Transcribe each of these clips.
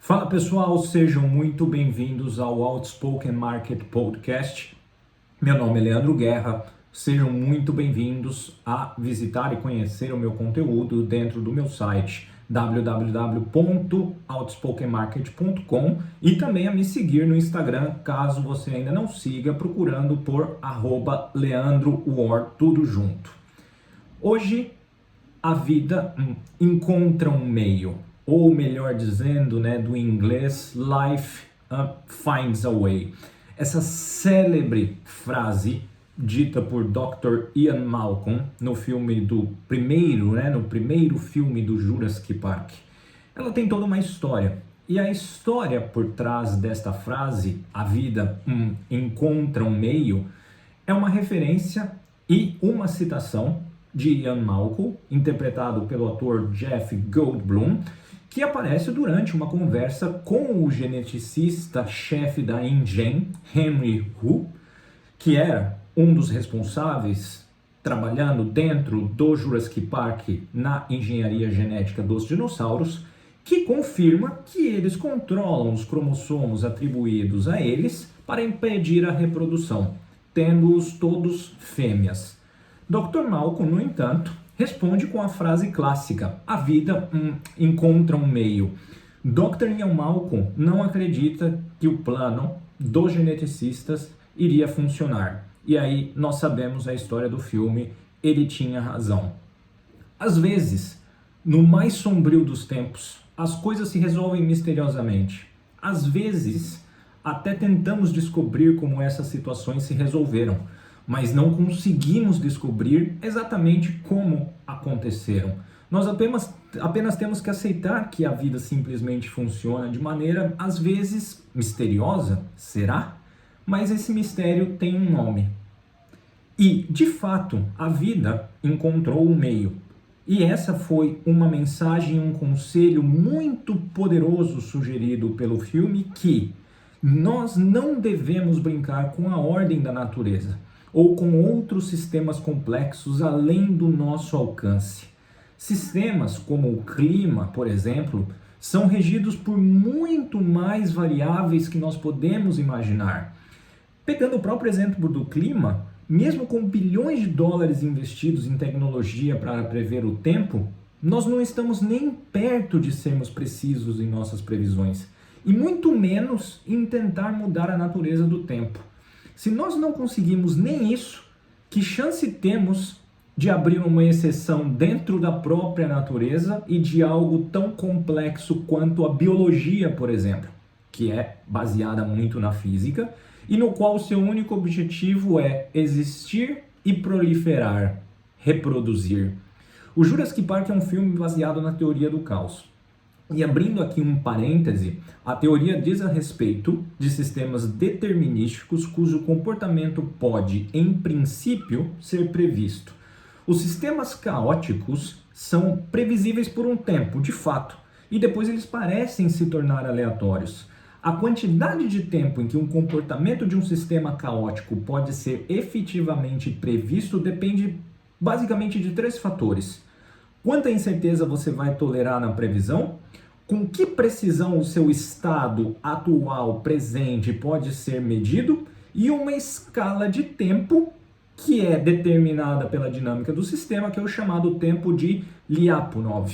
Fala pessoal, sejam muito bem-vindos ao Outspoken Market Podcast. Meu nome é Leandro Guerra, sejam muito bem-vindos a visitar e conhecer o meu conteúdo dentro do meu site www.outspokenmarket.com e também a me seguir no Instagram, caso você ainda não siga, procurando por @LeandroWar, tudo junto. Hoje a vida encontra um meio, ou melhor dizendo, do inglês, life finds a way. Essa célebre frase dita por Dr. Ian Malcolm no primeiro filme do Jurassic Park. Ela tem toda uma história. E a história por trás desta frase, a vida encontra um meio, é uma referência e uma citação de Ian Malcolm, interpretado pelo ator Jeff Goldblum, que aparece durante uma conversa com o geneticista-chefe da InGen, Henry Hu, que era um dos responsáveis trabalhando dentro do Jurassic Park na engenharia genética dos dinossauros, que confirma que eles controlam os cromossomos atribuídos a eles para impedir a reprodução, tendo-os todos fêmeas. Dr. Malcolm, no entanto, responde com a frase clássica: a vida encontra um meio. Dr. Ian Malcolm não acredita que o plano dos geneticistas iria funcionar. E aí nós sabemos a história do filme, ele tinha razão. Às vezes, no mais sombrio dos tempos, as coisas se resolvem misteriosamente. Às vezes, até tentamos descobrir como essas situações se resolveram, mas não conseguimos descobrir exatamente como aconteceram. Nós apenas temos que aceitar que a vida simplesmente funciona de maneira, às vezes, misteriosa, será? Mas esse mistério tem um nome. E, de fato, a vida encontrou um meio. E essa foi uma mensagem, um conselho muito poderoso sugerido pelo filme, que nós não devemos brincar com a ordem da natureza ou com outros sistemas complexos além do nosso alcance. Sistemas como o clima, por exemplo, são regidos por muito mais variáveis que nós podemos imaginar. Pegando o próprio exemplo do clima, mesmo com bilhões de dólares investidos em tecnologia para prever o tempo, nós não estamos nem perto de sermos precisos em nossas previsões, e muito menos em tentar mudar a natureza do tempo. Se nós não conseguimos nem isso, que chance temos de abrir uma exceção dentro da própria natureza e de algo tão complexo quanto a biologia, por exemplo, que é baseada muito na física e no qual o seu único objetivo é existir e proliferar, reproduzir. O Jurassic Park é um filme baseado na teoria do caos. E abrindo aqui um parêntese, a teoria diz a respeito de sistemas determinísticos cujo comportamento pode, em princípio, ser previsto. Os sistemas caóticos são previsíveis por um tempo, de fato, e depois eles parecem se tornar aleatórios. A quantidade de tempo em que um comportamento de um sistema caótico pode ser efetivamente previsto depende basicamente de 3 fatores. Quanta incerteza você vai tolerar na previsão? Com que precisão o seu estado atual, presente, pode ser medido? E uma escala de tempo que é determinada pela dinâmica do sistema, que é o chamado tempo de Lyapunov.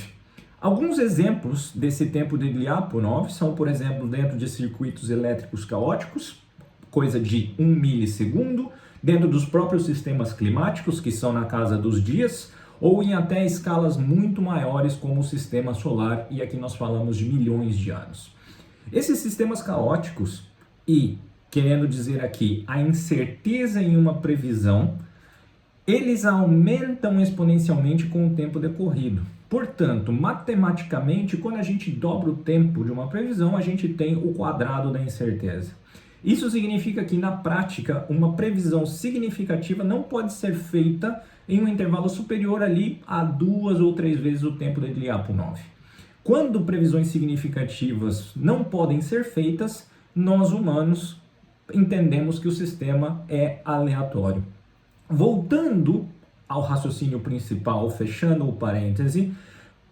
Alguns exemplos desse tempo de Lyapunov são, por exemplo, dentro de circuitos elétricos caóticos, coisa de 1 milissegundo, dentro dos próprios sistemas climáticos, que são na casa dos dias, ou em até escalas muito maiores como o sistema solar, e aqui nós falamos de milhões de anos. Esses sistemas caóticos e, querendo dizer aqui, a incerteza em uma previsão, eles aumentam exponencialmente com o tempo decorrido. Portanto, matematicamente, quando a gente dobra o tempo de uma previsão, a gente tem o quadrado da incerteza. Isso significa que, na prática, uma previsão significativa não pode ser feita em um intervalo superior ali a 2 ou 3 vezes o tempo de Lyapunov. Quando previsões significativas não podem ser feitas, nós humanos entendemos que o sistema é aleatório. Voltando ao raciocínio principal, fechando o parêntese,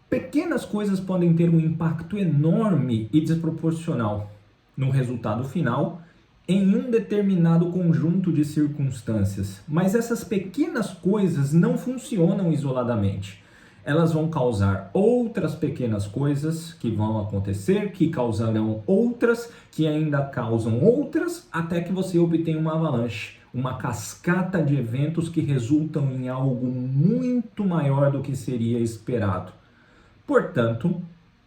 Pequenas coisas podem ter um impacto enorme e desproporcional no resultado final em um determinado conjunto de circunstâncias. Mas essas pequenas coisas não funcionam isoladamente. Elas vão causar outras pequenas coisas que vão acontecer, que causarão outras, que ainda causam outras, até que você obtenha uma avalanche, uma cascata de eventos que resultam em algo muito maior do que seria esperado. Portanto,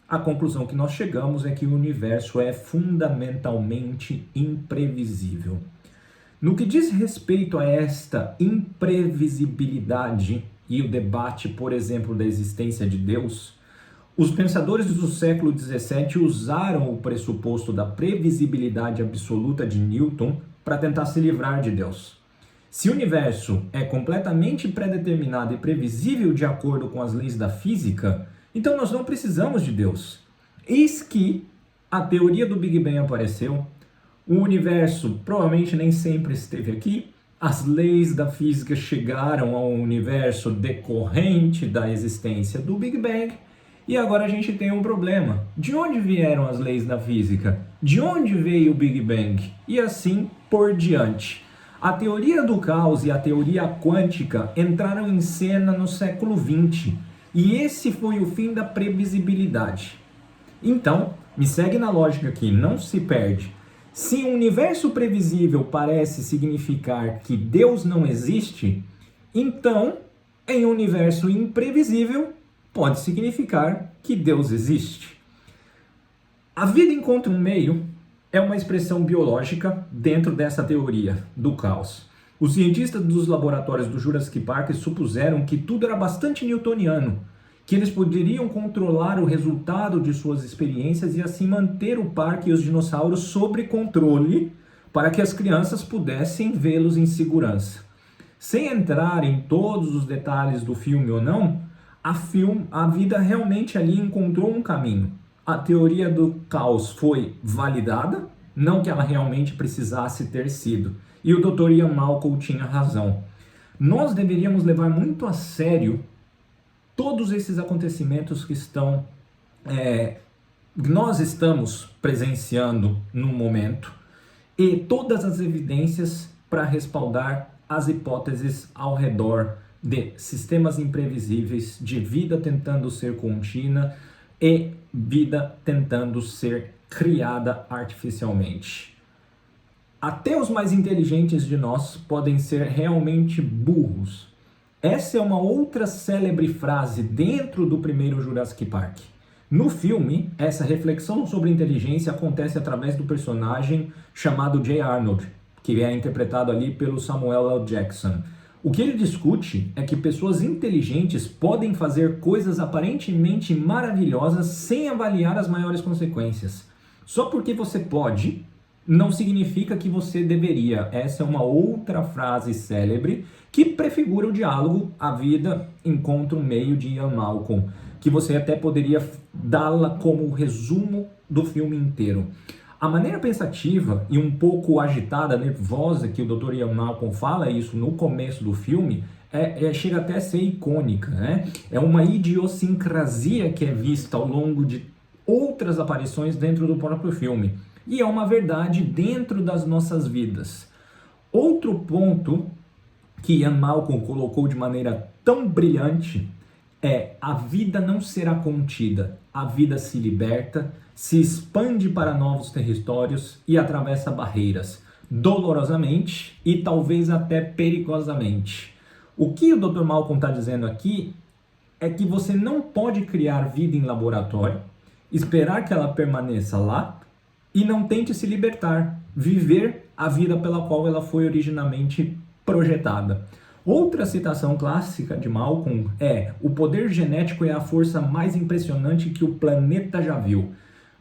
a conclusão que nós chegamos é que o universo é fundamentalmente imprevisível. No que diz respeito a esta imprevisibilidade e o debate, por exemplo, da existência de Deus, os pensadores do século XVII usaram o pressuposto da previsibilidade absoluta de Newton para tentar se livrar de Deus. Se o universo é completamente predeterminado e previsível de acordo com as leis da física, então nós não precisamos de Deus. Eis que a teoria do Big Bang apareceu, o universo provavelmente nem sempre esteve aqui, as leis da física chegaram ao universo decorrente da existência do Big Bang, e agora a gente tem um problema. De onde vieram as leis da física? De onde veio o Big Bang? E assim por diante. A teoria do caos e a teoria quântica entraram em cena no século XX, e esse foi o fim da previsibilidade. Então, me segue na lógica aqui, não se perde. Se um universo previsível parece significar que Deus não existe, então, em um universo imprevisível, pode significar que Deus existe. A vida encontra um meio é uma expressão biológica dentro dessa teoria do caos. Os cientistas dos laboratórios do Jurassic Park supuseram que tudo era bastante newtoniano, que eles poderiam controlar o resultado de suas experiências e assim manter o parque e os dinossauros sob controle para que as crianças pudessem vê-los em segurança. Sem entrar em todos os detalhes do filme ou não, a vida realmente ali encontrou um caminho. A teoria do caos foi validada, não que ela realmente precisasse ter sido. E o Dr. Ian Malcolm tinha razão. Nós deveríamos levar muito a sério todos esses acontecimentos que nós estamos presenciando no momento e todas as evidências para respaldar as hipóteses ao redor de sistemas imprevisíveis, de vida tentando ser contínua e vida tentando ser criada artificialmente. Até os mais inteligentes de nós podem ser realmente burros. Essa é uma outra célebre frase dentro do primeiro Jurassic Park. No filme, essa reflexão sobre inteligência acontece através do personagem chamado Jay Arnold, que é interpretado ali pelo Samuel L. Jackson. O que ele discute é que pessoas inteligentes podem fazer coisas aparentemente maravilhosas sem avaliar as maiores consequências. Só porque você pode, não significa que você deveria. Essa é uma outra frase célebre que prefigura o diálogo A Vida Encontra um Meio de Ian Malcolm, que você até poderia dá-la como resumo do filme inteiro. A maneira pensativa e um pouco agitada, nervosa, que o Dr. Ian Malcolm fala isso no começo do filme, chega até a ser icônica, né? É uma idiosincrasia que é vista ao longo de outras aparições dentro do próprio filme. E é uma verdade dentro das nossas vidas. Outro ponto que Ian Malcolm colocou de maneira tão brilhante é: a vida não será contida, a vida se liberta, se expande para novos territórios e atravessa barreiras, dolorosamente e talvez até perigosamente. O que o Dr. Malcolm está dizendo aqui é que você não pode criar vida em laboratório, esperar que ela permaneça lá e não tente se libertar, viver a vida pela qual ela foi originalmente projetada. Outra citação clássica de Malcolm é: o poder genético é a força mais impressionante que o planeta já viu,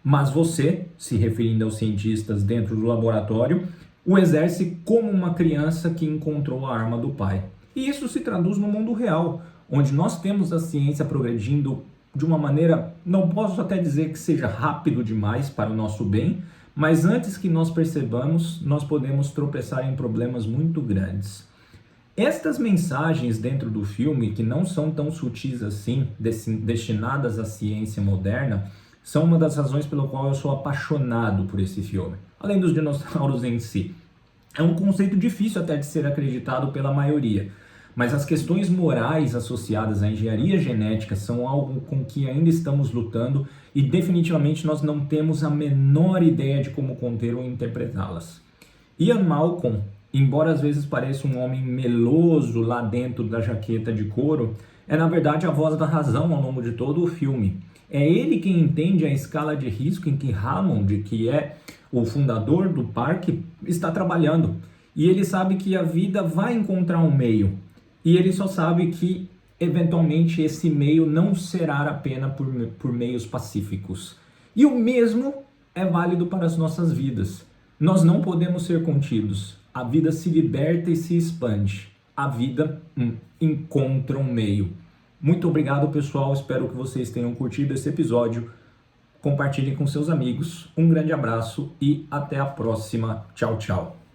mas você, se referindo aos cientistas dentro do laboratório, o exerce como uma criança que encontrou a arma do pai. E isso se traduz no mundo real, onde nós temos a ciência progredindo de uma maneira, não posso até dizer que seja rápido demais para o nosso bem, mas antes que nós percebamos, nós podemos tropeçar em problemas muito grandes. Estas mensagens dentro do filme, que não são tão sutis assim, destinadas à ciência moderna, são uma das razões pelo qual eu sou apaixonado por esse filme. Além dos dinossauros em si. É um conceito difícil até de ser acreditado pela maioria, mas as questões morais associadas à engenharia genética são algo com que ainda estamos lutando e definitivamente nós não temos a menor ideia de como conter ou interpretá-las. Ian Malcolm, embora às vezes pareça um homem meloso lá dentro da jaqueta de couro, é na verdade a voz da razão ao longo de todo o filme. É ele quem entende a escala de risco em que Hammond, que é o fundador do parque, está trabalhando. E ele sabe que a vida vai encontrar um meio. E ele só sabe que, eventualmente, esse meio não será apenas por meios pacíficos. E o mesmo é válido para as nossas vidas. Nós não podemos ser contidos. A vida se liberta e se expande. A vida encontra um meio. Muito obrigado, pessoal. Espero que vocês tenham curtido esse episódio. Compartilhem com seus amigos. Um grande abraço e até a próxima. Tchau, tchau.